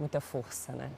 muita força, né?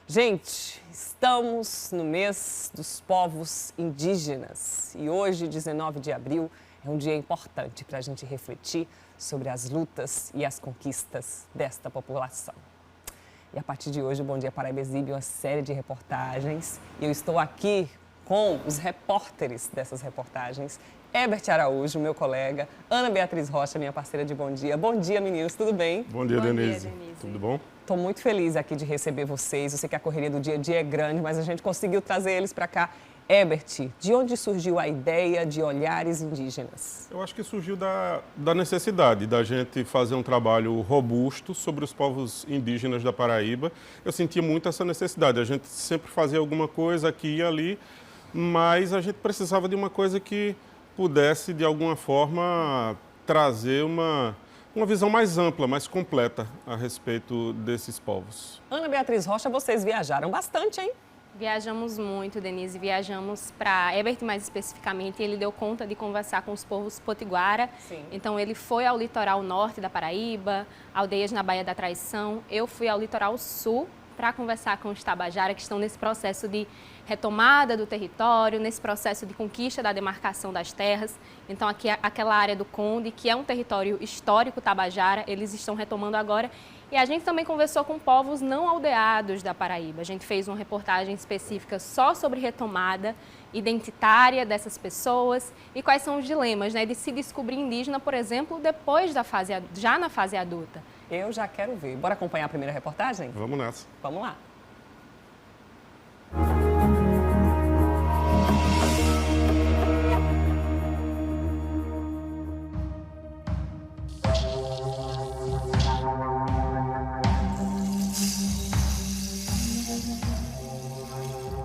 Gente, estamos no mês dos povos indígenas e hoje, 19 de abril, é um dia importante para a gente refletir sobre as lutas e as conquistas desta população. E a partir de hoje, o Bom Dia Paraíba exibe uma série de reportagens e eu estou aqui com os repórteres dessas reportagens. Herbert Araújo, meu colega, Ana Beatriz Rocha, minha parceira de Bom Dia. Bom dia, meninos, tudo bem? Bom dia, Denise. Tudo bom? Estou muito feliz aqui de receber vocês. Eu sei que a correria do dia a dia é grande, mas a gente conseguiu trazer eles para cá. Herbert, de onde surgiu a ideia de Olhares Indígenas? Eu acho que surgiu da necessidade da gente fazer um trabalho robusto sobre os povos indígenas da Paraíba. Eu sentia muito essa necessidade. A gente sempre fazia alguma coisa aqui e ali, mas a gente precisava de uma coisa que pudesse, de alguma forma, trazer uma visão mais ampla, mais completa a respeito desses povos. Ana Beatriz Rocha, vocês viajaram bastante, hein? Viajamos muito, Denise. Viajamos para Herbert, mais especificamente. Ele deu conta de conversar com os povos potiguara. Sim. Então, ele foi ao litoral norte da Paraíba, aldeias na Baía da Traição. Eu fui ao litoral sul para conversar com os tabajara, que estão nesse processo de retomada do território, nesse processo de conquista da demarcação das terras. Então, aqui, aquela área do Conde, que é um território histórico tabajara, eles estão retomando agora. E a gente também conversou com povos não aldeados da Paraíba. A gente fez uma reportagem específica só sobre retomada identitária dessas pessoas e quais são os dilemas, né, de se descobrir indígena, por exemplo, depois da já na fase adulta. Eu já quero ver. Bora acompanhar a primeira reportagem? Vamos nessa. Vamos lá.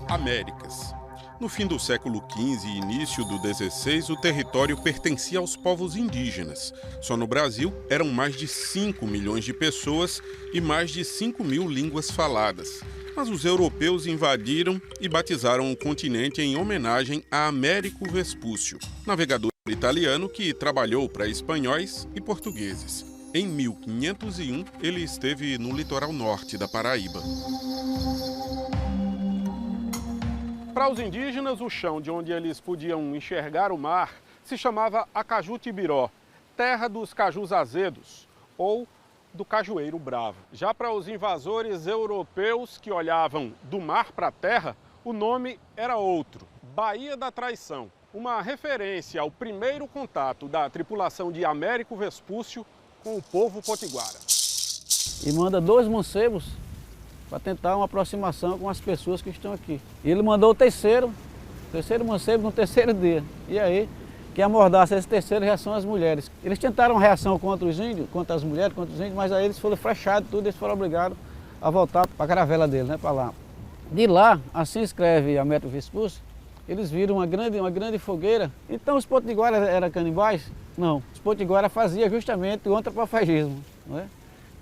Américas. No fim do século XV e início do XVI, o território pertencia aos povos indígenas. Só no Brasil eram mais de 5 milhões de pessoas e mais de 5 mil línguas faladas. Mas os europeus invadiram e batizaram o continente em homenagem a Américo Vespúcio, navegador italiano que trabalhou para espanhóis e portugueses. Em 1501, ele esteve no litoral norte da Paraíba. Para os indígenas, o chão de onde eles podiam enxergar o mar se chamava Acaju-Tibiró, terra dos cajus azedos, ou do cajueiro bravo. Já para os invasores europeus que olhavam do mar para a terra, o nome era outro, Baía da Traição, uma referência ao primeiro contato da tripulação de Américo Vespúcio com o povo potiguara. E manda 2 mancebos para tentar uma aproximação com as pessoas que estão aqui. E ele mandou o terceiro mancebo no terceiro dia. E aí, quem amordaça esse terceiro já são as mulheres. Eles tentaram reação contra os índios, contra as mulheres, contra os índios, mas aí eles foram fechados tudo, eles foram obrigados a voltar para a caravela dele, né, para lá. De lá, assim escreve Américo Vespúcio, eles viram uma grande fogueira. Então os potiguaras eram canibais? Não, os potiguaras faziam justamente o antropofagismo, não é?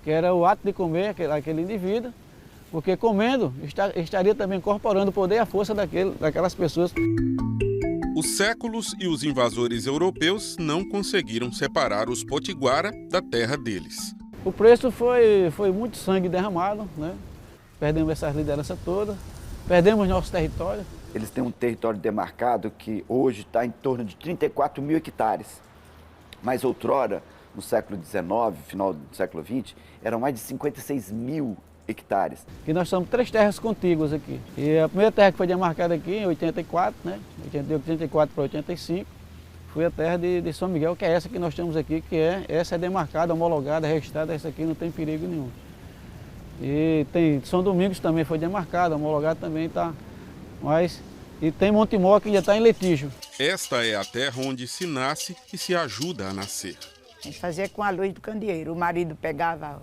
Que era o ato de comer aquele indivíduo, porque comendo estaria também incorporando o poder e a força daquelas pessoas. Os séculos e os invasores europeus não conseguiram separar os potiguara da terra deles. O preço foi muito sangue derramado, né? Perdemos essa liderança toda, perdemos nosso território. Eles têm um território demarcado que hoje está em torno de 34 mil hectares. Mas outrora, no século XIX, final do século XX, eram mais de 56 mil hectares. E nós somos 3 terras contíguas aqui. E a primeira terra que foi demarcada aqui em 84, né? De 84 para 85, foi a terra de São Miguel, que é essa que nós temos aqui, essa é demarcada, homologada, registrada, essa aqui não tem perigo nenhum. E tem São Domingos também foi demarcada, homologada também está. E tem Montemor que já está em litígio. Esta é a terra onde se nasce e se ajuda a nascer. A gente fazia com a luz do candeeiro. O marido pegava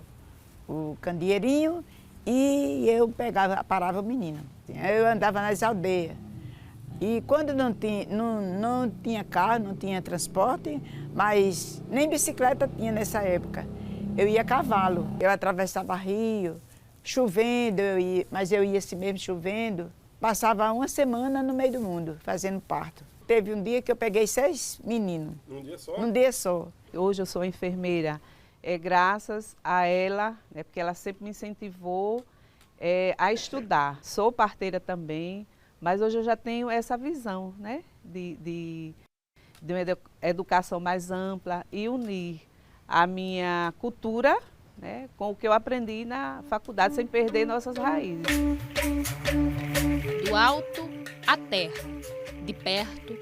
o candeeirinho e eu parava o menino. Eu andava nas aldeias. E quando não tinha carro, não tinha transporte, mas nem bicicleta tinha nessa época. Eu ia a cavalo, eu atravessava rio, chovendo, mas eu ia assim mesmo chovendo. Passava uma semana no meio do mundo, fazendo parto. Teve um dia que eu peguei 6 meninos. Num dia só? Num dia só. Hoje eu sou enfermeira é graças a ela, né, porque ela sempre me incentivou a estudar. Sou parteira também, mas hoje eu já tenho essa visão, né, de uma educação mais ampla e unir a minha cultura, né, com o que eu aprendi na faculdade, sem perder nossas raízes. Do alto à terra, de perto,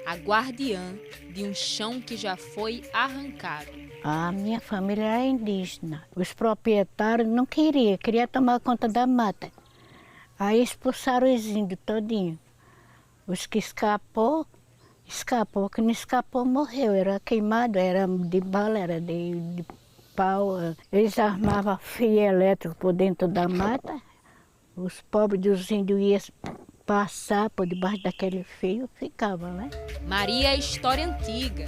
a guardiã de um chão que já foi arrancado. A minha família era indígena. Os proprietários não queriam tomar conta da mata. Aí expulsaram os índios todinho. Os que escapou, que não escapou morreu. Era queimado, era de bala, era de pau. Eles armavam fio elétrico por dentro da mata. Os pobres dos índios iam passar por debaixo daquele fio, ficavam, né? Maria é história antiga,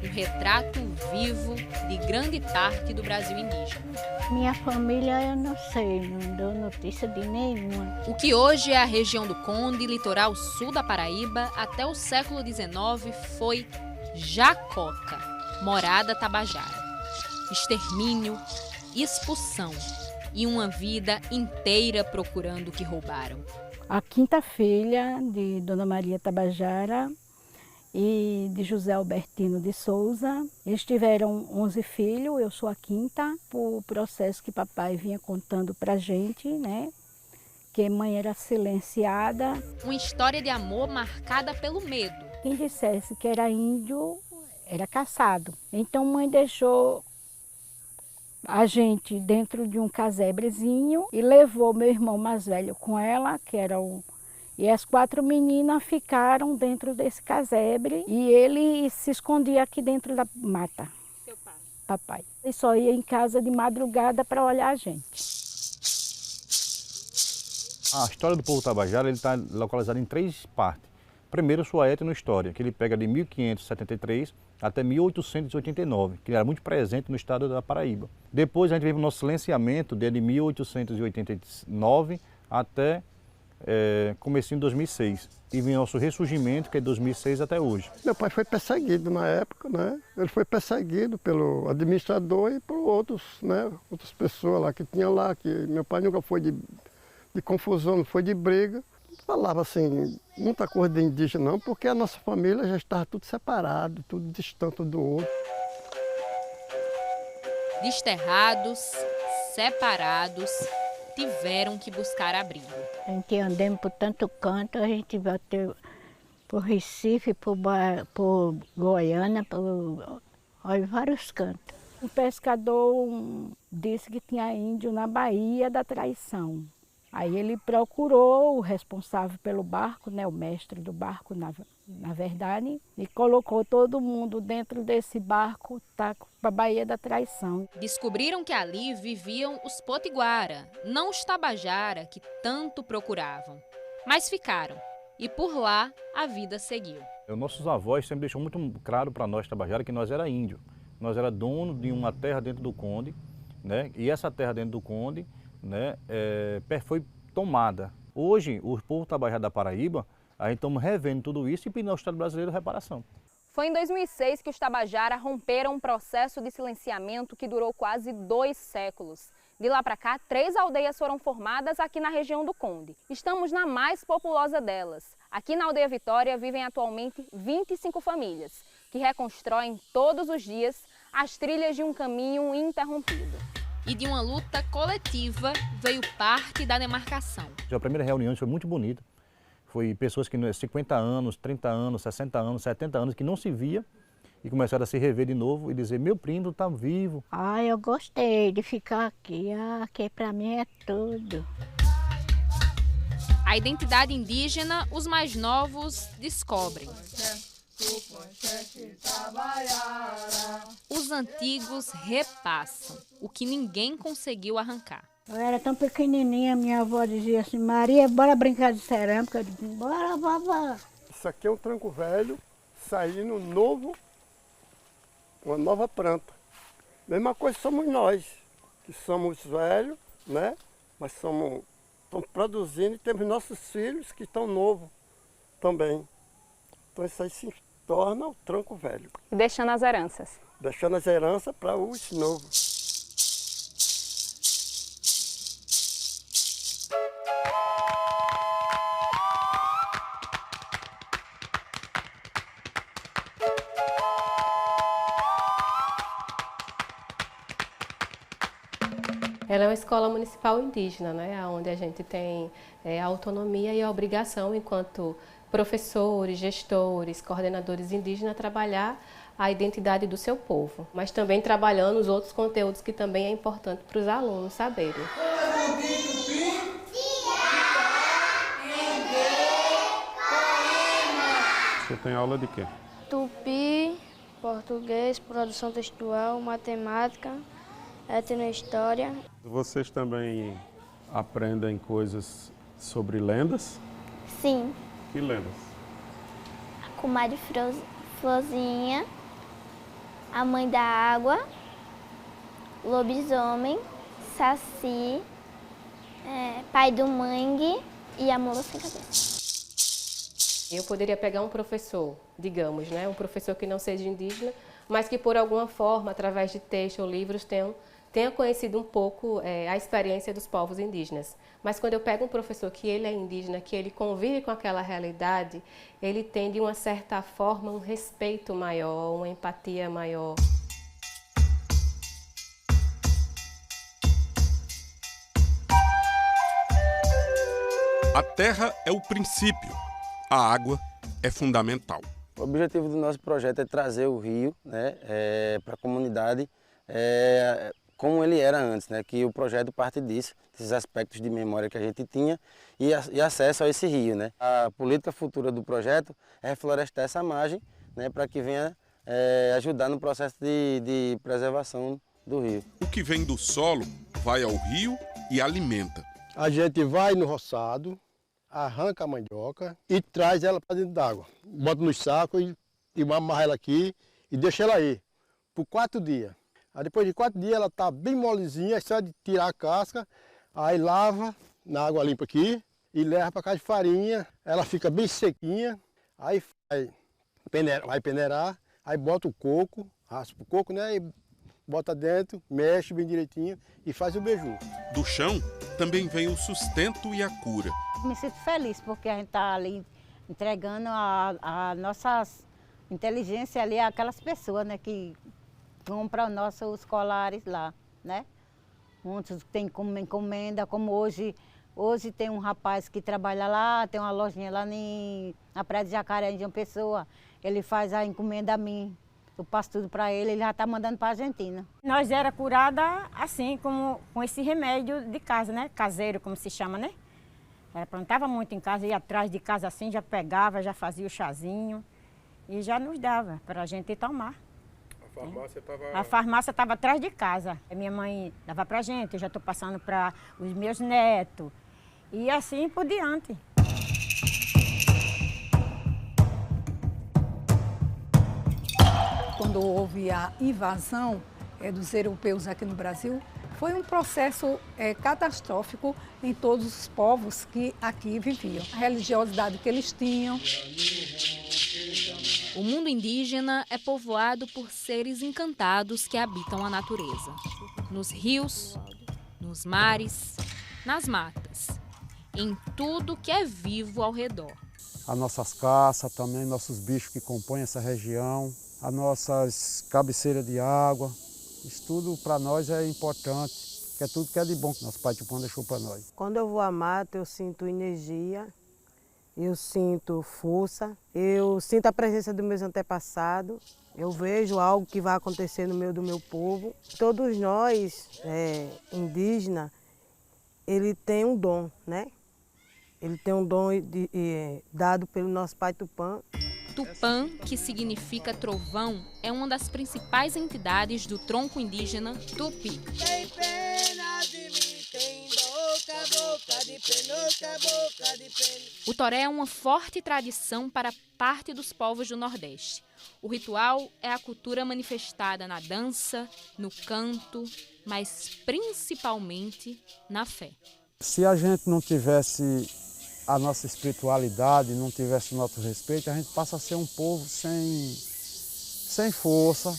um retrato vivo de grande parte do Brasil indígena. Minha família, eu não sei, não dou notícia de nenhuma. O que hoje é a região do Conde, litoral sul da Paraíba, até o século XIX foi Jacoca, morada tabajara. Extermínio, expulsão e uma vida inteira procurando o que roubaram. A quinta filha de Dona Maria Tabajara e de José Albertino de Souza. Eles tiveram 11 filhos, eu sou a quinta, por processo que papai vinha contando pra gente, né? Que mãe era silenciada. Uma história de amor marcada pelo medo. Quem dissesse que era índio, era caçado. Então mãe deixou a gente dentro de um casebrezinho e levou meu irmão mais velho com ela, que era o... E as 4 meninas ficaram dentro desse casebre e ele se escondia aqui dentro da mata. Seu pai? Papai. Ele só ia em casa de madrugada para olhar a gente. A história do povo tabajara está localizada em 3 partes. Primeiro, sua etnohistória, que ele pega de 1573 até 1889, que ele era muito presente no estado da Paraíba. Depois a gente vive o nosso silenciamento de 1889 até comecinho de 2006. E vem o nosso ressurgimento, que é de 2006 até hoje. Meu pai foi perseguido na época, né? Ele foi perseguido pelo administrador e por outros, né? Outras pessoas lá que tinha lá, que meu pai nunca foi de confusão, não foi de briga. Falava assim, muita coisa de indígena não, porque a nossa família já estava tudo separado, tudo distante do outro. Desterrados, separados, tiveram que buscar abrigo. A gente andando por tanto canto, a gente bateu por Recife, por Goiânia, por vários cantos. Um pescador disse que tinha índio na Baía da Traição. Aí ele procurou o responsável pelo barco, né, o mestre do barco, na verdade, e colocou todo mundo dentro desse barco para a Baía da Traição. Descobriram que ali viviam os potiguara, não os tabajara que tanto procuravam. Mas ficaram, e por lá a vida seguiu. Nossos avós sempre deixou muito claro para nós tabajara que nós era índio. Nós era dono de uma terra dentro do Conde, né, e essa terra dentro do Conde, né, foi tomada. Hoje, o povo tabajara da Paraíba, a gente estamos revendo tudo isso e pedindo ao Estado brasileiro reparação. Foi em 2006 que os tabajara romperam um processo de silenciamento que durou quase 2 séculos. De lá para cá, 3 aldeias foram formadas aqui na região do Conde. Estamos na mais populosa delas. Aqui na Aldeia Vitória vivem atualmente 25 famílias, que reconstroem todos os dias as trilhas de um caminho interrompido. E de uma luta coletiva veio parte da demarcação. A primeira reunião foi muito bonita. Foi pessoas que 50 anos, 30 anos, 60 anos, 70 anos que não se via e começaram a se rever de novo e dizer, meu primo está vivo. Eu gostei de ficar aqui, aqui para mim é tudo. A identidade indígena, os mais novos descobrem. Os antigos repassam o que ninguém conseguiu arrancar. Eu era tão pequenininha, minha avó dizia assim, Maria, bora brincar de cerâmica. Eu disse, bora, vovó. Isso aqui é um tranco velho, saindo novo, uma nova planta. Mesma coisa somos nós, que somos velhos, né? Mas estamos produzindo e temos nossos filhos que estão novos também. Então isso aí torna o tronco velho. E deixando as heranças. Deixando as heranças para os novos. Ela é uma escola municipal indígena, né, onde a gente tem a autonomia e a obrigação, enquanto professores, gestores, coordenadores indígenas, trabalhar a identidade do seu povo, mas também trabalhando os outros conteúdos que também é importante para os alunos saberem. Você tem aula de quê? Tupi, português, produção textual, matemática, etnohistória. Vocês também aprendem coisas sobre lendas? Sim. Que lendas? A comadre Florzinha, a mãe da água, lobisomem, saci, pai do mangue e a mula sem cabeça. Eu poderia pegar um professor, digamos, né, um professor que não seja indígena, mas que por alguma forma, através de texto ou livros, tenha conhecido um pouco a experiência dos povos indígenas. Mas quando eu pego um professor que ele é indígena, que ele convive com aquela realidade, ele tem, de uma certa forma, um respeito maior, uma empatia maior. A terra é o princípio, a água é fundamental. O objetivo do nosso projeto é trazer o rio, né, para a comunidade, como ele era antes, né? Que o projeto parte disso, desses aspectos de memória que a gente tinha e acesso a esse rio, né? A política futura do projeto é reflorestar essa margem, né? Para que venha ajudar no processo de preservação do rio. O que vem do solo vai ao rio e alimenta. A gente vai no roçado, arranca a mandioca e traz ela para dentro d'água. Bota no saco e amarra ela aqui e deixa ela aí por 4 dias. Aí depois de 4 dias ela está bem molezinha, é só de tirar a casca, aí lava na água limpa aqui e leva para casa de farinha. Ela fica bem sequinha, aí vai peneirar, aí bota o coco, raspa o coco, né? E bota dentro, mexe bem direitinho e faz o beiju. Do chão também vem o sustento e a cura. Me sinto feliz porque a gente está ali entregando a nossa inteligência ali àquelas pessoas, né, que compram nossos colares lá, né? Muitos têm como encomenda, como hoje tem um rapaz que trabalha lá, tem uma lojinha lá na Praia de Jacaré, de uma pessoa, ele faz a encomenda a mim. Eu passo tudo para ele já está mandando para a Argentina. Nós era curada assim, como com esse remédio de casa, né? Caseiro, como se chama, né? Plantava muito em casa, ia atrás de casa assim, já pegava, já fazia o chazinho e já nos dava para a gente tomar. A farmácia estava atrás de casa. A minha mãe dava para a gente, eu já estou passando para os meus netos e assim por diante. Quando houve a invasão dos europeus aqui no Brasil, foi um processo catastrófico em todos os povos que aqui viviam. A religiosidade que eles tinham. O mundo indígena é povoado por seres encantados que habitam a natureza. Nos rios, nos mares, nas matas, em tudo que é vivo ao redor. As nossas caças também, nossos bichos que compõem essa região, as nossas cabeceiras de água, isso tudo para nós é importante, que é tudo que é de bom que nosso Pai Tupã deixou para nós. Quando eu vou à mata, eu sinto energia, eu sinto força, eu sinto a presença dos meus antepassados, eu vejo algo que vai acontecer no meio do meu povo. Todos nós, indígenas, ele tem um dom, né? Ele tem um dom dado pelo nosso Pai Tupã. Tupã, que significa trovão, é uma das principais entidades do tronco indígena Tupi. O toré é uma forte tradição para parte dos povos do Nordeste. O ritual é a cultura manifestada na dança, no canto, mas principalmente na fé. Se a gente não tivesse a nossa espiritualidade, não tivesse o nosso respeito, a gente passa a ser um povo sem força,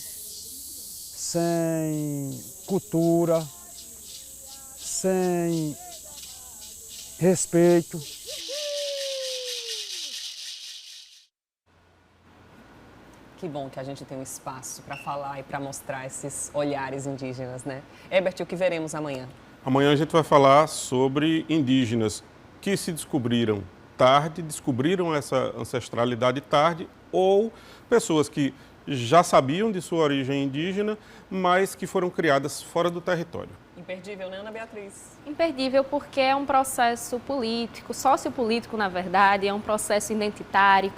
sem cultura, sem respeito. Que bom que a gente tem um espaço para falar e para mostrar esses olhares indígenas, né? Herbert, o que veremos amanhã? Amanhã a gente vai falar sobre indígenas que se descobriram tarde, descobriram essa ancestralidade tarde, ou pessoas que já sabiam de sua origem indígena, mas que foram criadas fora do território. Imperdível, né, Ana Beatriz? Imperdível porque é um processo político, sociopolítico, na verdade, é um processo identitário,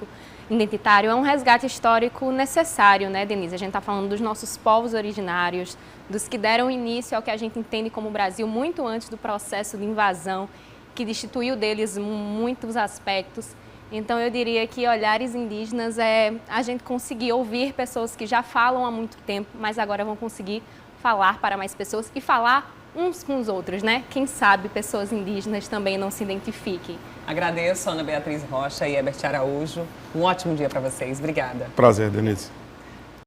é um resgate histórico necessário, né, Denise? A gente está falando dos nossos povos originários, dos que deram início ao que a gente entende como Brasil muito antes do processo de invasão, que destituiu deles muitos aspectos. Então, eu diria que olhares indígenas é a gente conseguir ouvir pessoas que já falam há muito tempo, mas agora vão conseguir falar para mais pessoas e falar uns com os outros, né? Quem sabe pessoas indígenas também não se identifiquem. Agradeço, Ana Beatriz Rocha e Herbert Araújo. Um ótimo dia para vocês. Obrigada. Prazer, Denise.